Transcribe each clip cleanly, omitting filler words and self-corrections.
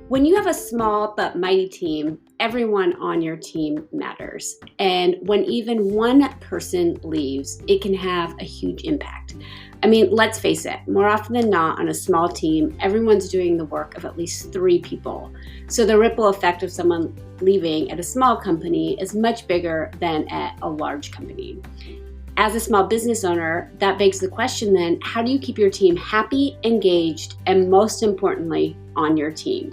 When you have a small but mighty team, everyone on your team matters. And when even one person leaves, it can have a huge impact. I mean, let's face it, more often than not on a small team, everyone's doing the work of at least 3 people. So the ripple effect of someone leaving at a small company is much bigger than at a large company. As a small business owner, that begs the question then, how do you keep your team happy, engaged, and most importantly, on your team?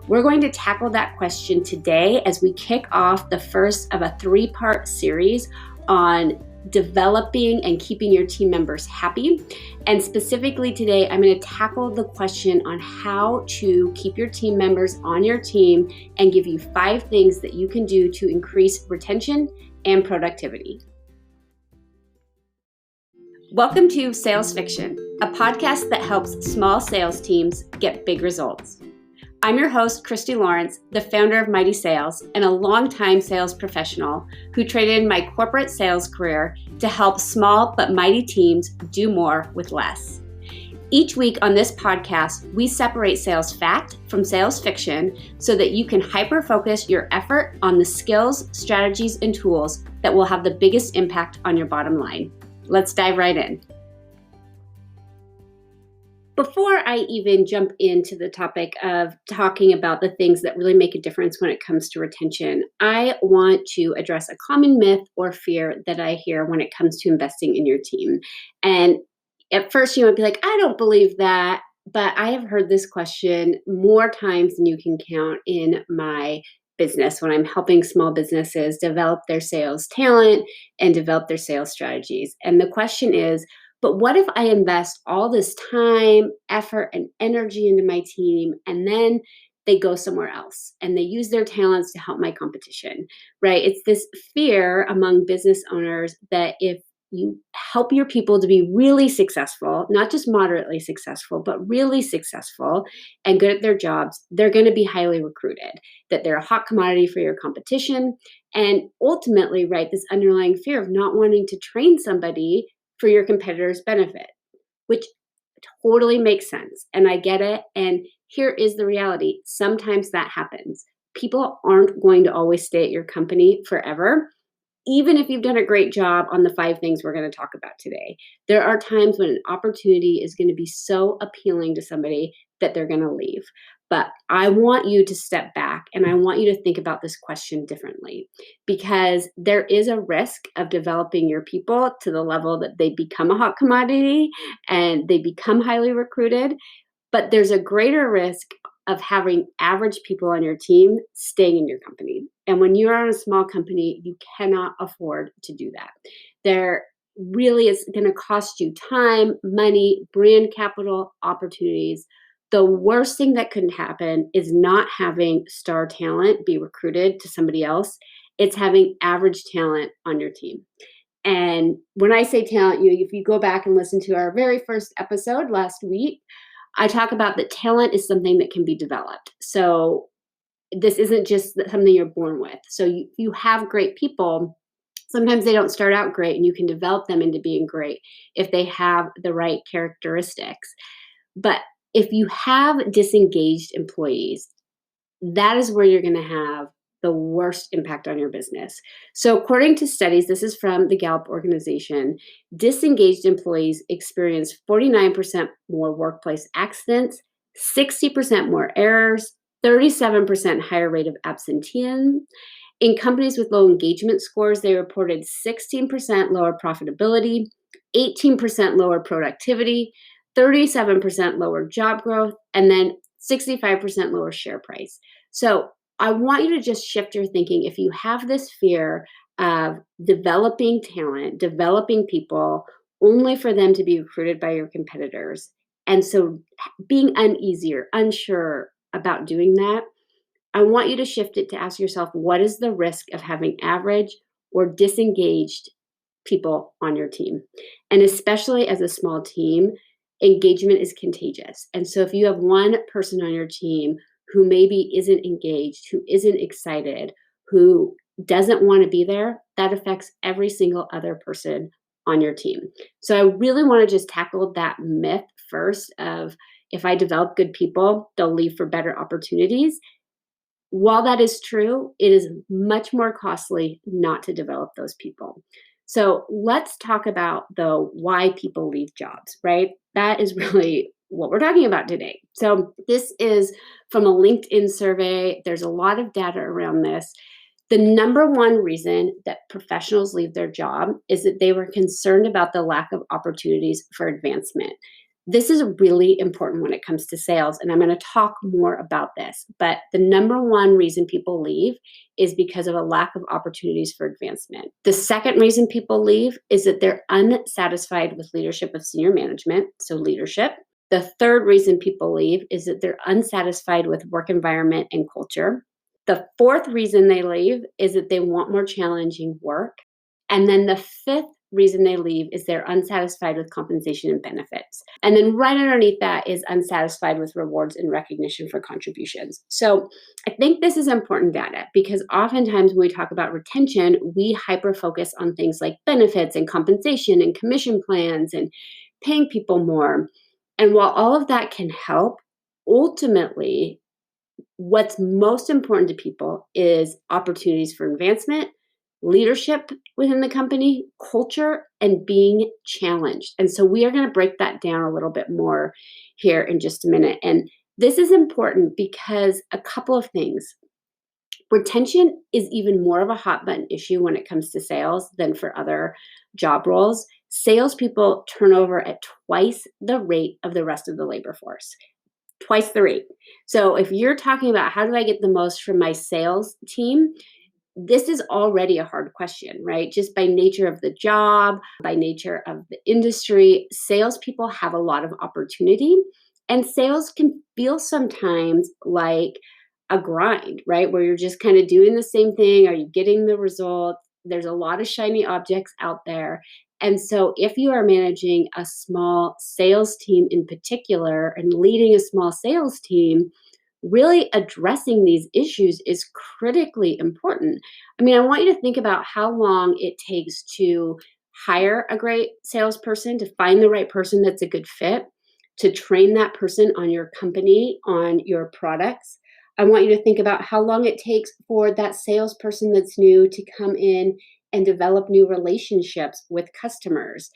We're going to tackle that question today as we kick off the first of a 3-part series on developing and keeping your team members happy. And specifically today, I'm going to tackle the question on how to keep your team members on your team and give you 5 things that you can do to increase retention and productivity. Welcome to Sales Fiction, a podcast that helps small sales teams get big results. I'm your host, Christy Lawrence, the founder of Mighty Sales and a longtime sales professional who traded my corporate sales career to help small but mighty teams do more with less. Each week on this podcast, we separate sales fact from sales fiction so that you can hyper-focus your effort on the skills, strategies, and tools that will have the biggest impact on your bottom line. Let's dive right in. Before I even jump into the topic of talking about the things that really make a difference when it comes to retention, I want to address a common myth or fear that I hear when it comes to investing in your team. And at first you might be like, I don't believe that, but I have heard this question more times than you can count in my business when I'm helping small businesses develop their sales talent and develop their sales strategies. And the question is, but what if I invest all this time, effort, and energy into my team, and then they go somewhere else and they use their talents to help my competition, right? It's this fear among business owners that if you help your people to be really successful, not just moderately successful, but really successful and good at their jobs, they're going to be highly recruited, that they're a hot commodity for your competition. And ultimately, right, this underlying fear of not wanting to train somebody for your competitor's benefit, which totally makes sense. And I get it. And here is the reality. Sometimes that happens. People aren't going to always stay at your company forever, even if you've done a great job on the 5 things we're going to talk about today. There are times when an opportunity is going to be so appealing to somebody that they're going to leave. But I want you to step back and I want you to think about this question differently, because there is a risk of developing your people to the level that they become a hot commodity and they become highly recruited. But there's a greater risk of having average people on your team staying in your company. And when you're on a small company, you cannot afford to do that. There really is going to cost you time, money, brand capital, opportunities. The worst thing that could happen is not having star talent be recruited to somebody else. It's having average talent on your team. And when I say talent, if you go back and listen to our very first episode last week, I talk about that talent is something that can be developed. So this isn't just something you're born with. So you have great people. Sometimes they don't start out great, and you can develop them into being great if they have the right characteristics. But if you have disengaged employees, that is where you're going to have the worst impact on your business. So according to studies, this is from the Gallup organization, disengaged employees experience 49% more workplace accidents, 60% more errors, 37% higher rate of absenteeism. In companies with low engagement scores, they reported 16% lower profitability, 18% lower productivity, 37% lower job growth, and then 65% lower share price. So I want you to just shift your thinking. If you have this fear of developing talent, developing people, only for them to be recruited by your competitors, and so being uneasy or unsure about doing that, I want you to shift it to ask yourself, what is the risk of having average or disengaged people on your team? And especially as a small team, engagement is contagious. And so if you have one person on your team who maybe isn't engaged, who isn't excited, who doesn't want to be there, that affects every single other person on your team. So I really want to just tackle that myth first of if I develop good people, they'll leave for better opportunities. While that is true, it is much more costly not to develop those people. So let's talk about, though, why people leave jobs, right? That is really what we're talking about today. So this is from a LinkedIn survey. There's a lot of data around this. The number one reason that professionals leave their job is that they were concerned about the lack of opportunities for advancement. This is really important when it comes to sales, and I'm going to talk more about this. But the number one reason people leave is because of a lack of opportunities for advancement. The second reason people leave is that they're unsatisfied with leadership of senior management, so leadership. The third reason people leave is that they're unsatisfied with work environment and culture. The fourth reason they leave is that they want more challenging work. And then the fifth reason they leave is they're unsatisfied with compensation and benefits. And then right underneath that is unsatisfied with rewards and recognition for contributions. So I think this is important data because oftentimes when we talk about retention, we hyper focus on things like benefits and compensation and commission plans and paying people more. And while all of that can help, ultimately, what's most important to people is opportunities for advancement, leadership within the company, culture, and being challenged. And so we are going to break that down a little bit more here in just a minute. And this is important because a couple of things. Retention is even more of a hot button issue when it comes to sales than for other job roles. Salespeople turn over at twice the rate of the rest of the labor force. Twice the rate. So if you're talking about how do I get the most from my sales team, this is already a hard question, right? Just by nature of the job, by nature of the industry, salespeople have a lot of opportunity, and sales can feel sometimes like a grind, right? Where you're just kind of doing the same thing. Are you getting the result? There's a lot of shiny objects out there. And so if you are managing a small sales team in particular and leading a small sales team, really addressing these issues is critically important. I mean, I want you to think about how long it takes to hire a great salesperson, to find the right person that's a good fit, to train that person on your company, on your products. I want you to think about how long it takes for that salesperson that's new to come in and develop new relationships with customers.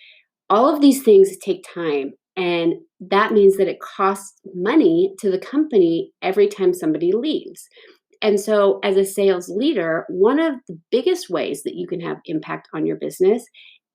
All of these things take time, and that means that it costs money to the company every time somebody leaves. And so, as a sales leader, one of the biggest ways that you can have impact on your business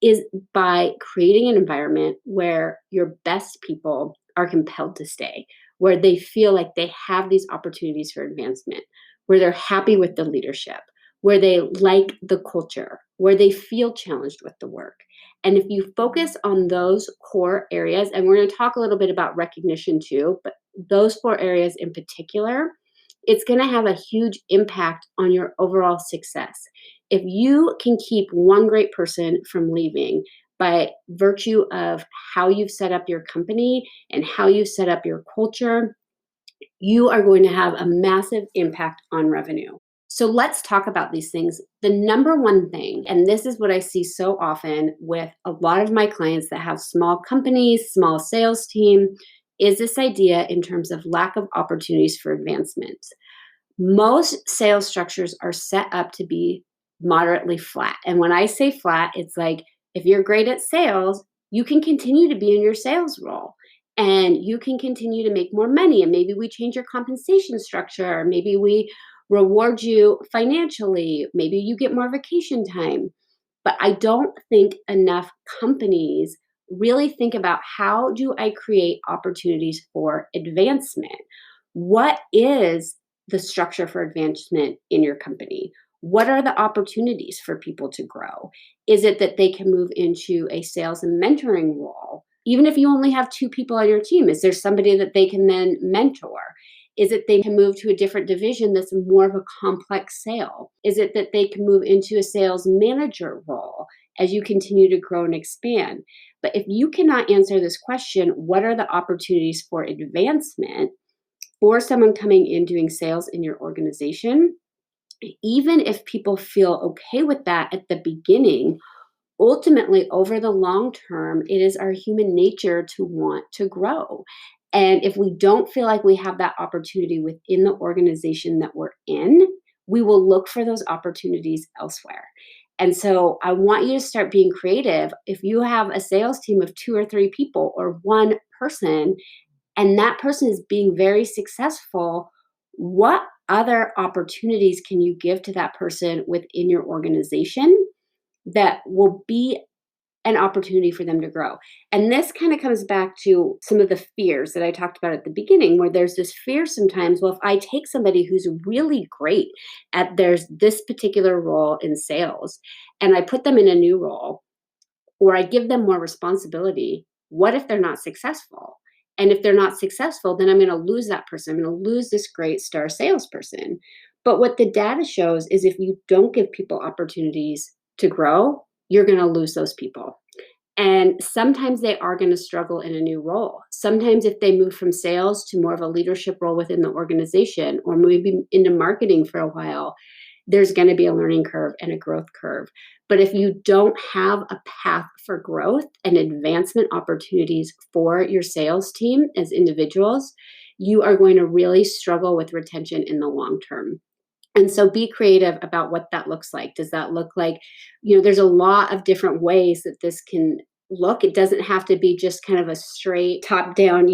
is by creating an environment where your best people are compelled to stay, where they feel like they have these opportunities for advancement, where they're happy with the leadership, where they like the culture, where they feel challenged with the work. And if you focus on those core areas, and we're going to talk a little bit about recognition too, but those four areas in particular, it's going to have a huge impact on your overall success. If you can keep one great person from leaving by virtue of how you've set up your company and how you've set up your culture, you are going to have a massive impact on revenue. So let's talk about these things. The number one thing, and this is what I see so often with a lot of my clients that have small companies, small sales team, is this idea in terms of lack of opportunities for advancement. Most sales structures are set up to be moderately flat. And when I say flat, it's like if you're great at sales, you can continue to be in your sales role and you can continue to make more money. And maybe we change your compensation structure. Maybe we reward you financially. Maybe you get more vacation time. But I don't think enough companies really think about how do I create opportunities for advancement? What is the structure for advancement in your company? What are the opportunities for people to grow? Is it that they can move into a sales and mentoring role? Even if you only have two people on your team, is there somebody that they can then mentor? Is it they can move to a different division that's more of a complex sale? Is it that they can move into a sales manager role as you continue to grow and expand? But if you cannot answer this question, what are the opportunities for advancement for someone coming in doing sales in your organization? Even if people feel okay with that at the beginning, ultimately, over the long term, it is our human nature to want to grow. And if we don't feel like we have that opportunity within the organization that we're in, we will look for those opportunities elsewhere. And so I want you to start being creative. If you have a sales team of 2 or 3 people or one person, and that person is being very successful, what other opportunities can you give to that person within your organization that will be an opportunity for them to grow? And this kind of comes back to some of the fears that I talked about at the beginning, where there's this fear sometimes, well, if I take somebody who's really great at there's this particular role in sales and I put them in a new role, or I give them more responsibility, what if they're not successful? And if they're not successful, then I'm going to lose that person. I'm going to lose this great star salesperson. But what the data shows is if you don't give people opportunities to grow, you're going to lose those people. And sometimes they are going to struggle in a new role. Sometimes, if they move from sales to more of a leadership role within the organization, or maybe into marketing for a while, there's going to be a learning curve and a growth curve. But if you don't have a path for growth and advancement opportunities for your sales team as individuals, you are going to really struggle with retention in the long term. And so be creative about what that looks like. Does that look like, there's a lot of different ways that this can look. It doesn't have to be just kind of a straight top down,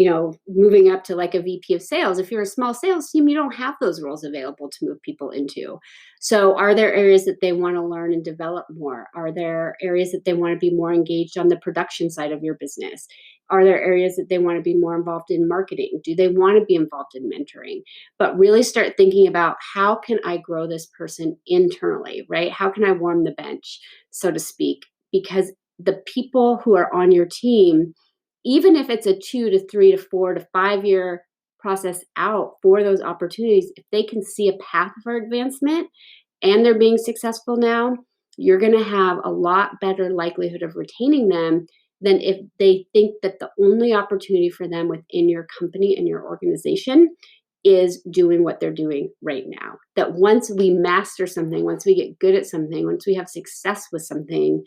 moving up to like a VP of sales. If you're a small sales team, you don't have those roles available to move people into. So are there areas that they want to learn and develop more? Are there areas that they want to be more engaged on the production side of your business? Are there areas that they want to be more involved in marketing? Do they want to be involved in mentoring? But really start thinking about, how can I grow this person internally, right? How can I warm the bench, so to speak? Because the people who are on your team, even if it's a 2 to 3 to 4 to 5 year process out for those opportunities, if they can see a path for advancement and they're being successful now, you're going to have a lot better likelihood of retaining them than if they think that the only opportunity for them within your company and your organization is doing what they're doing right now. That once we master something, once we get good at something, once we have success with something,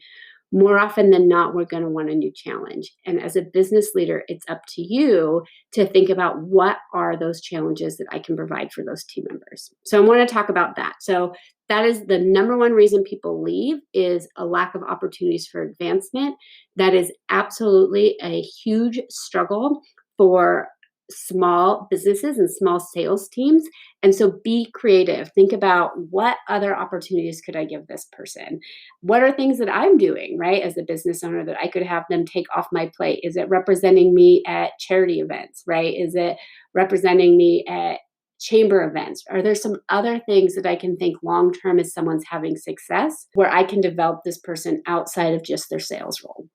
more often than not, we're going to want a new challenge. And as a business leader, it's up to you to think about, what are those challenges that I can provide for those team members. So I want to talk about that. So that is the number one reason people leave, is a lack of opportunities for advancement. That is absolutely a huge struggle for small businesses and small sales teams. And so be creative. Think about, what other opportunities could I give this person? What are things that I'm doing, right, as a business owner that I could have them take off my plate? Is it representing me at charity events, right? Is it representing me at chamber events? Are there some other things that I can think long term as someone's having success, where I can develop this person outside of just their sales role?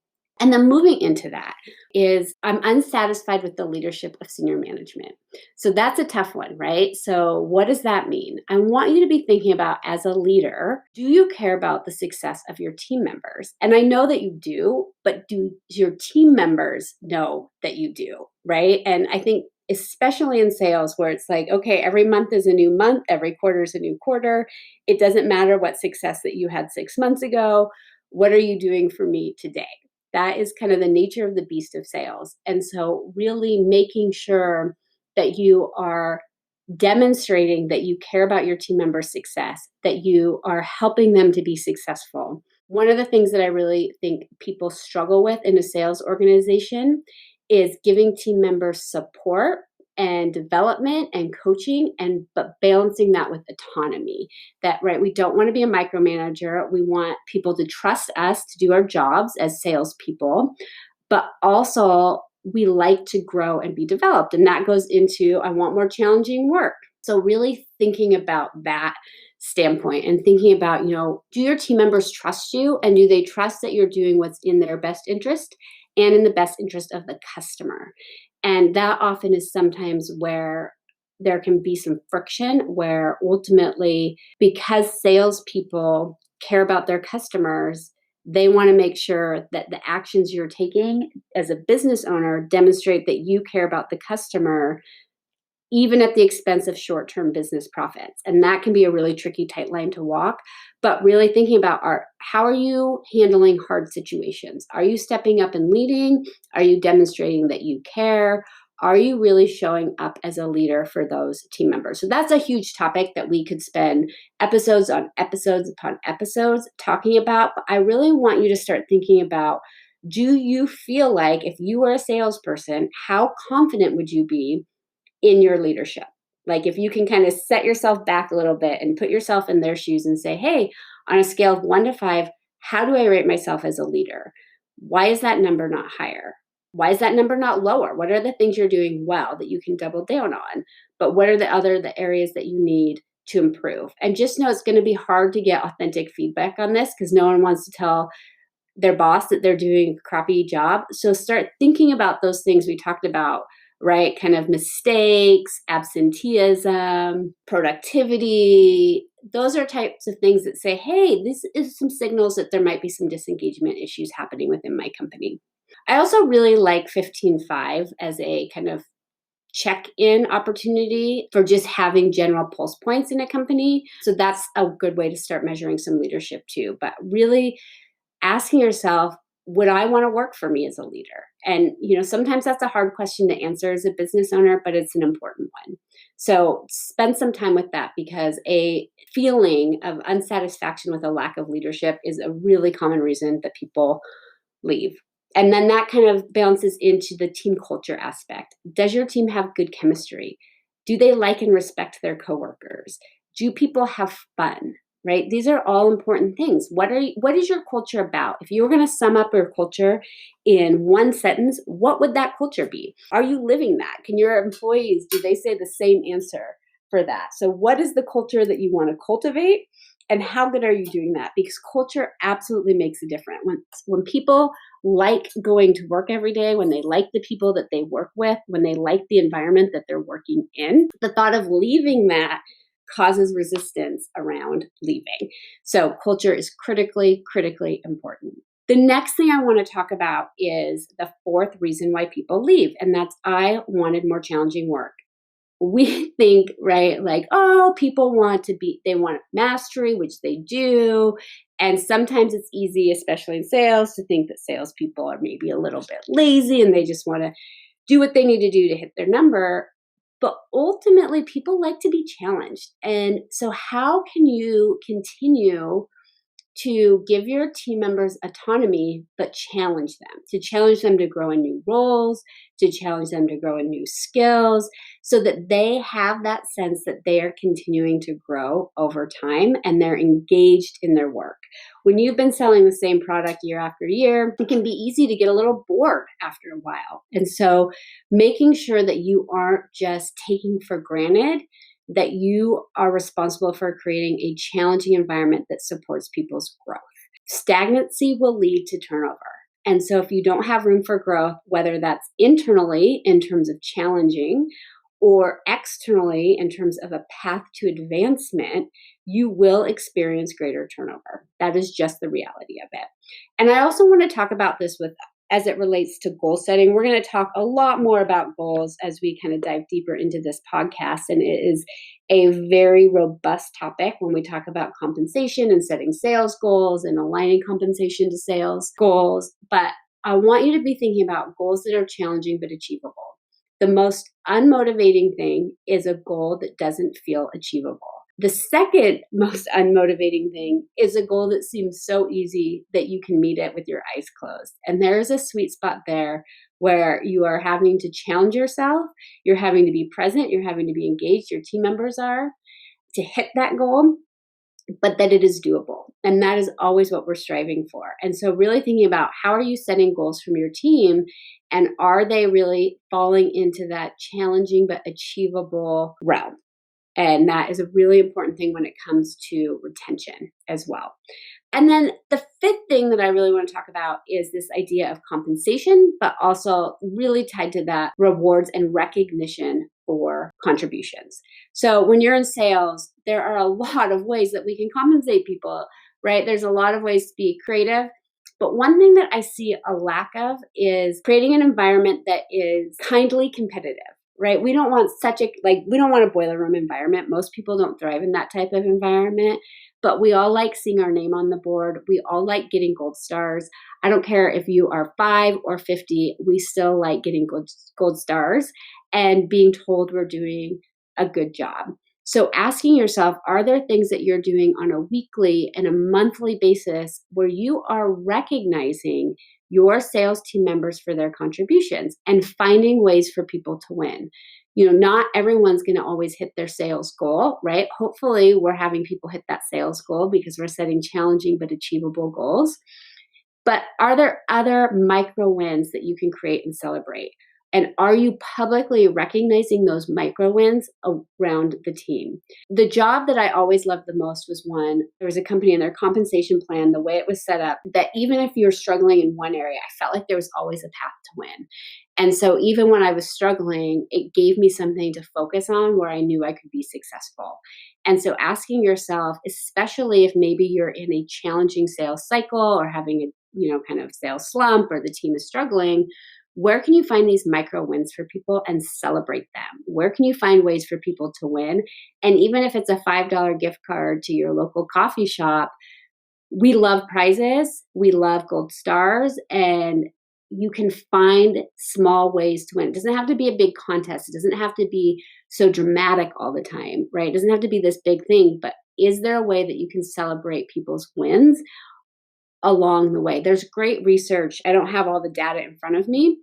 And then moving into that is, I'm unsatisfied with the leadership of senior management. So that's a tough one, right? So what does that mean? I want you to be thinking about, as a leader, do you care about the success of your team members? And I know that you do, but do your team members know that you do, right? And I think, especially in sales, where it's like, okay, every month is a new month, every quarter is a new quarter. It doesn't matter what success that you had 6 months ago. What are you doing for me today? That is kind of the nature of the beast of sales. And so really making sure that you are demonstrating that you care about your team members' success, that you are helping them to be successful. One of the things that I really think people struggle with in a sales organization is giving team members support and development and coaching, and but balancing that with autonomy. That, right, we don't want to be a micromanager. We want people to trust us to do our jobs as salespeople, but also we like to grow and be developed. And that goes into, I want more challenging work. So really thinking about that standpoint and thinking about, do your team members trust you, and do they trust that you're doing what's in their best interest and in the best interest of the customer? And that often is sometimes where there can be some friction, where ultimately, because salespeople care about their customers, they want to make sure that the actions you're taking as a business owner demonstrate that you care about the customer, even at the expense of short-term business profits. And that can be a really tricky, tight line to walk. But really thinking about how are you handling hard situations? Are you stepping up and leading? Are you demonstrating that you care? Are you really showing up as a leader for those team members? So that's a huge topic that we could spend episodes on episodes upon episodes talking about. But I really want you to start thinking about, do you feel like if you were a salesperson, how confident would you be in your leadership? Like if you can kind of set yourself back a little bit and put yourself in their shoes and say, hey, on a scale of 1 to 5, how do I rate myself as a leader? Why is that number not higher? Why is that number not lower? What are the things you're doing well that you can double down on? But what are the areas that you need to improve? And just know it's going to be hard to get authentic feedback on this because no one wants to tell their boss that they're doing a crappy job. So start thinking about those things we talked about, right? Kind of mistakes, absenteeism, productivity. Those are types of things that say, hey, this is some signals that there might be some disengagement issues happening within my company. I also really like 15.5 as a kind of check-in opportunity for just having general pulse points in a company. So that's a good way to start measuring some leadership too. But really asking yourself, would I want to work for me as a leader? And, sometimes that's a hard question to answer as a business owner, but it's an important one. So spend some time with that because a feeling of unsatisfaction with a lack of leadership is a really common reason that people leave. And then that kind of bounces into the team culture aspect. Does your team have good chemistry? Do they like and respect their coworkers? Do people have fun? Right? These are all important things. What is your culture about? If you were going to sum up your culture in one sentence, what would that culture be? Are you living that? Can your employees, do they say the same answer for that? So what is the culture that you want to cultivate? And how good are you doing that? Because culture absolutely makes a difference. When people like going to work every day, when they like the people that they work with, when they like the environment that they're working in, the thought of leaving that causes resistance around leaving. So culture is critically, critically important. The next thing I want to talk about is the fourth reason why people leave, and that's I wanted more challenging work. We think, right, like, oh, they want mastery, which they do. And sometimes it's easy, especially in sales, to think that salespeople are maybe a little bit lazy and they just want to do what they need to do to hit their number. But ultimately, people like to be challenged. And so how can you continue to give your team members autonomy, but challenge them to grow in new roles, to challenge them to grow in new skills, so that they have that sense that they are continuing to grow over time and they're engaged in their work. When you've been selling the same product year after year, it can be easy to get a little bored after a while. And so making sure that you aren't just taking for granted that you are responsible for creating a challenging environment that supports people's growth. Stagnancy will lead to turnover. And so if you don't have room for growth, whether that's internally in terms of challenging or externally in terms of a path to advancement, you will experience greater turnover. That is just the reality of it. And I also want to talk about this as it relates to goal setting. We're going to talk a lot more about goals as we kind of dive deeper into this podcast. And it is a very robust topic when we talk about compensation and setting sales goals and aligning compensation to sales goals. But I want you to be thinking about goals that are challenging but achievable. The most unmotivating thing is a goal that doesn't feel achievable. The second most unmotivating thing is a goal that seems so easy that you can meet it with your eyes closed. And there's a sweet spot there where you are having to challenge yourself, you're having to be present, you're having to be engaged, your team members are, to hit that goal, but that it is doable. And that is always what we're striving for. And so really thinking about how are you setting goals from your team, and are they really falling into that challenging but achievable realm? And that is a really important thing when it comes to retention as well. And then the fifth thing that I really want to talk about is this idea of compensation, but also really tied to that rewards and recognition for contributions. So when you're in sales, there are a lot of ways that we can compensate people, right? There's a lot of ways to be creative. But one thing that I see a lack of is creating an environment that is kindly competitive. right? We don't want we don't want a boiler room environment. Most people don't thrive in that type of environment, but we all like seeing our name on the board. We all like getting gold stars. I don't care if you are 5 or 50, we still like getting gold stars and being told we're doing a good job. So asking yourself, are there things that you're doing on a weekly and a monthly basis where you are recognizing your sales team members for their contributions and finding ways for people to win? Not everyone's going to always hit their sales goal, right? Hopefully we're having people hit that sales goal because we're setting challenging but achievable goals. But are there other micro wins that you can create and celebrate? And are you publicly recognizing those micro wins around the team? The job that I always loved the most was there was a company in their compensation plan, the way it was set up, that even if you're struggling in one area, I felt like there was always a path to win. And so even when I was struggling, it gave me something to focus on where I knew I could be successful. And so asking yourself, especially if maybe you're in a challenging sales cycle or having a kind of sales slump or the team is struggling, where can you find these micro wins for people and celebrate them? Where can you find ways for people to win? And even if it's a $5 gift card to your local coffee shop, we love prizes, we love gold stars, and you can find small ways to win. It doesn't have to be a big contest. It doesn't have to be so dramatic all the time, right? It doesn't have to be this big thing, but is there a way that you can celebrate people's wins along the way? There's great research. I don't have all the data in front of me,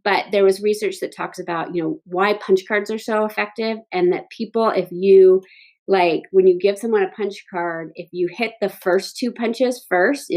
but there was research that talks about, why punch cards are so effective, and that people, if you when you give someone a punch card, if you hit the first 2 punches first,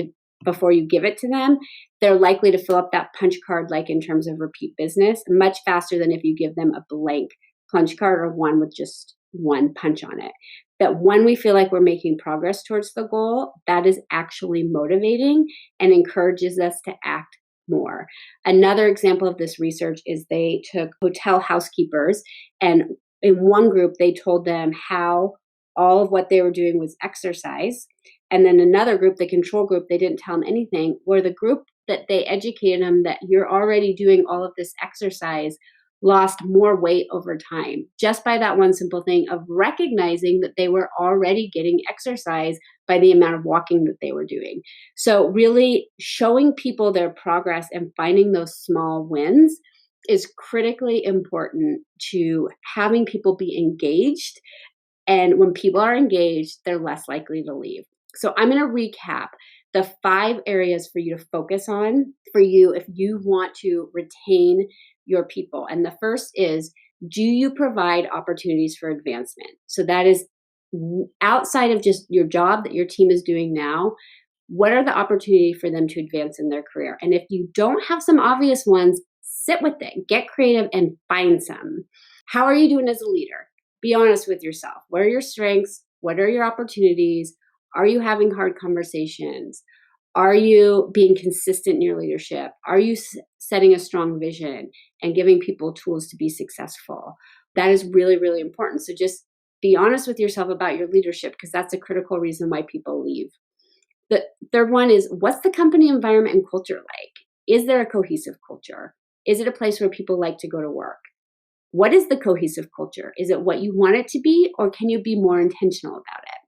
before you give it to them, they're likely to fill up that punch card, in terms of repeat business, much faster than if you give them a blank punch card or one with just one punch on it. That when we feel like we're making progress towards the goal, that is actually motivating and encourages us to act more. Another example of this research is they took hotel housekeepers, and in one group, they told them how all of what they were doing was exercise. And then another group, the control group, they didn't tell them anything, where the group that they educated them that you're already doing all of this exercise lost more weight over time, just by that one simple thing of recognizing that they were already getting exercise by the amount of walking that they were doing. So really showing people their progress and finding those small wins is critically important to having people be engaged. And when people are engaged, they're less likely to leave. So I'm going to recap the 5 areas for you to focus on for you if you want to retain your people. And the first is, do you provide opportunities for advancement? So that is outside of just your job that your team is doing now. What are the opportunities for them to advance in their career? And if you don't have some obvious ones, sit with it, get creative, and find some. How are you doing as a leader? Be honest with yourself. What are your strengths? What are your opportunities? Are you having hard conversations? Are you being consistent in your leadership? Are you setting a strong vision and giving people tools to be successful? That is really, really important. So just be honest with yourself about your leadership, because that's a critical reason why people leave. The third one is, what's the company environment and culture like? Is there a cohesive culture? Is it a place where people like to go to work? What is the cohesive culture? Is it what you want it to be, or can you be more intentional about it?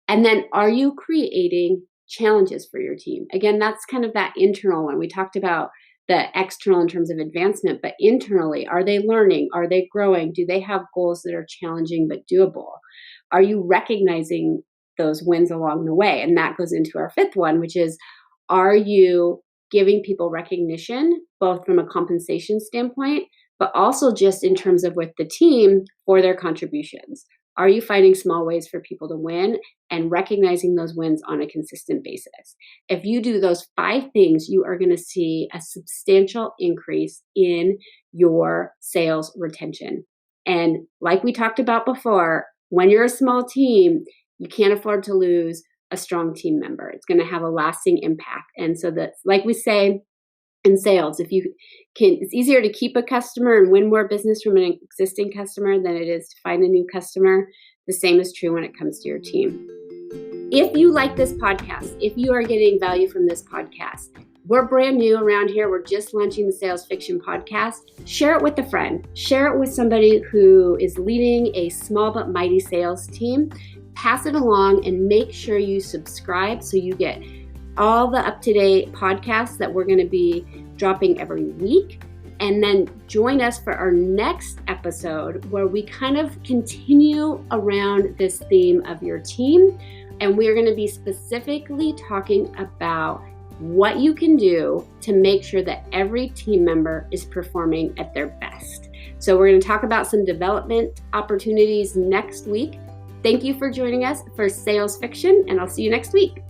And then, are you creating challenges for your team? Again, that's kind of that internal one. We talked about the external in terms of advancement, but internally, are they learning? Are they growing? Do they have goals that are challenging but doable? Are you recognizing those wins along the way? And that goes into our 5th one, which is, are you giving people recognition, both from a compensation standpoint, but also just in terms of with the team for their contributions? Are you finding small ways for people to win and recognizing those wins on a consistent basis? If you do those 5 things, you are going to see a substantial increase in your sales retention. And like we talked about before, when you're a small team, you can't afford to lose a strong team member. It's going to have a lasting impact. And so that's, like we say in sales, if you can, it's easier to keep a customer and win more business from an existing customer than it is to find a new customer. The same is true when it comes to your team. If you like this podcast, if you are getting value from this podcast, We're brand new around here. We're just launching the Sales Fiction podcast. Share it with a friend. Share it with somebody who is leading a small but mighty sales team. Pass it along and make sure you subscribe so you get all the up-to-date podcasts that we're going to be dropping every week. And then join us for our next episode where we kind of continue around this theme of your team. And we're going to be specifically talking about what you can do to make sure that every team member is performing at their best. So we're going to talk about some development opportunities next week. Thank you for joining us for Sales Fiction, and I'll see you next week.